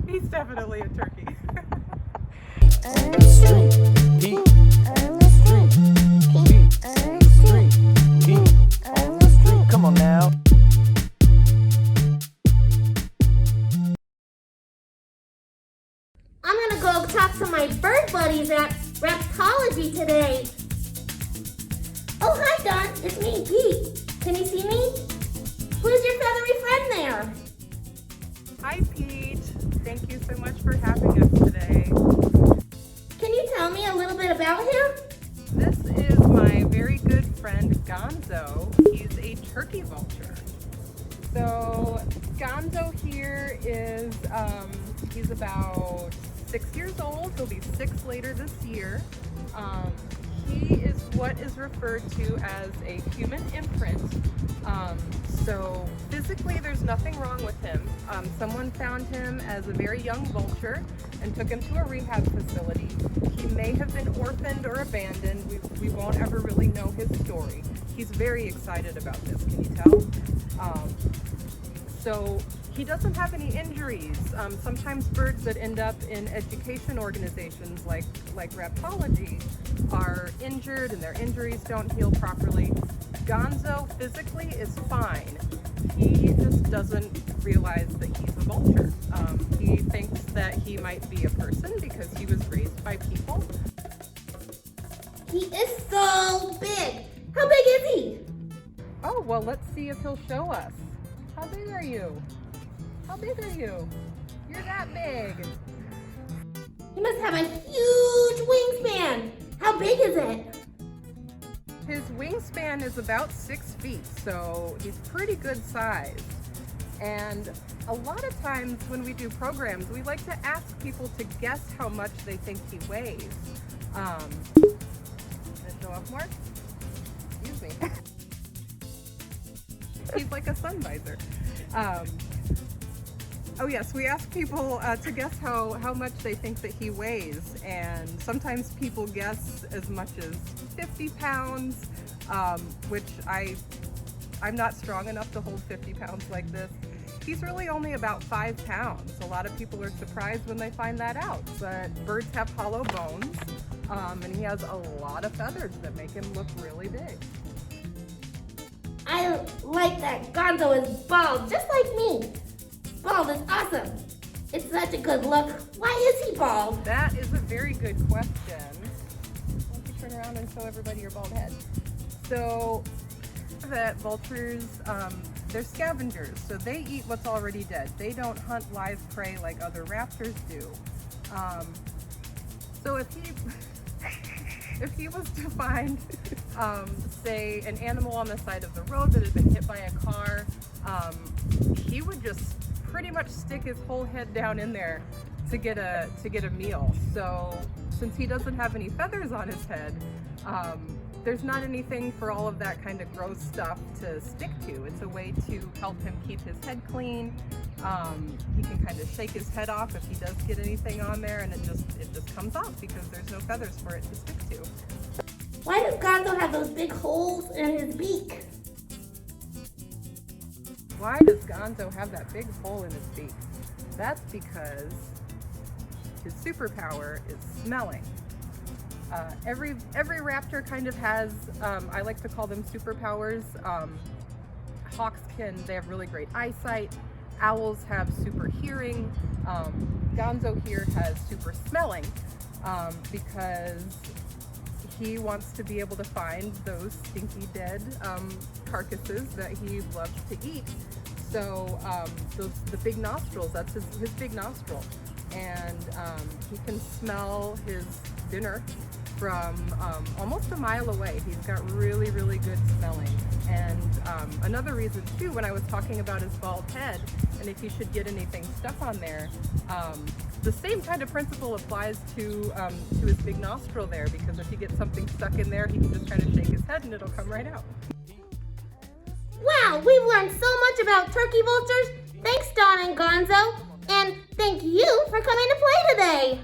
He's definitely a turkey. Come on now. I'm gonna go talk to my bird buddies at Raptology today. Oh, hi, Don. It's me, Pete. Can you see me? Who's your feathery friend there? Hi, Pete. Thank you so much for having us today. Can you tell me a little bit about him? This is my very good friend, Gonzo. He's a turkey vulture. So, Gonzo here is, he's about 6 years old. He'll be 6 later this year. He is what is referred to as a human imprint. So physically there's nothing wrong with him. Someone found him as a very young vulture and took him to a rehab facility. He may have been orphaned or abandoned. We won't ever really know his story. He's very excited about this, can you tell? So he doesn't have any injuries. Sometimes birds that end up in education organizations like Raptology are injured and their injuries don't heal properly. Gonzo physically is fine. He just doesn't realize that he's a vulture. He thinks that he might be a person because he was raised by people. He is so big. How big is he? Oh, well, let's see if he'll show us. How big are you? How big are you? You're that big. He must have a huge wingspan. How big is it? His wingspan is about 6 feet, so he's pretty good size. And a lot of times when we do programs, we like to ask people to guess how much they think he weighs. Can I show off more? Excuse me. He's like a sun visor. Oh yes, we ask people to guess how much they think that he weighs, and sometimes people guess as much as 50 pounds, which I'm not strong enough to hold 50 pounds like this. He's really only about 5 pounds. A lot of people are surprised when they find that out, but birds have hollow bones, and he has a lot of feathers that make him look really big. I like that Gonzo is bald, just like me. Bald is awesome. It's such a good look. Why is he bald? That is a very good question. Why don't you turn around and show everybody your bald head? So, that vultures, they're scavengers, so they eat what's already dead. They don't hunt live prey like other raptors do. So if he was to find, say, an animal on the side of the road that had been hit by a car, he would just pretty much stick his whole head down in there to get a meal. So since he doesn't have any feathers on his head, there's not anything for all of that kind of gross stuff to stick to. It's a way to help him keep his head clean. He can kind of shake his head off if he does get anything on there, and it just comes off because there's no feathers for it to stick to. Why does Gonzo have those big holes in his beak? Why does Gonzo have that big hole in his beak? That's because his superpower is smelling. Every raptor kind of has, I like to call them superpowers. Hawks they have really great eyesight. Owls have super hearing. Gonzo here has super smelling because he wants to be able to find those stinky dead carcasses that he loves to eat. So the big nostrils, that's his big nostril. And he can smell his dinner from almost a mile away. He's got really, really good smelling. And another reason too, when I was talking about his bald head, and if he should get anything stuck on there, the same kind of principle applies to his big nostril there, because if he gets something stuck in there, he can just kind of shake his head and it'll come right out. Wow, we've learned so much about turkey vultures. Thanks, Don and Gonzo. And thank you for coming to play today.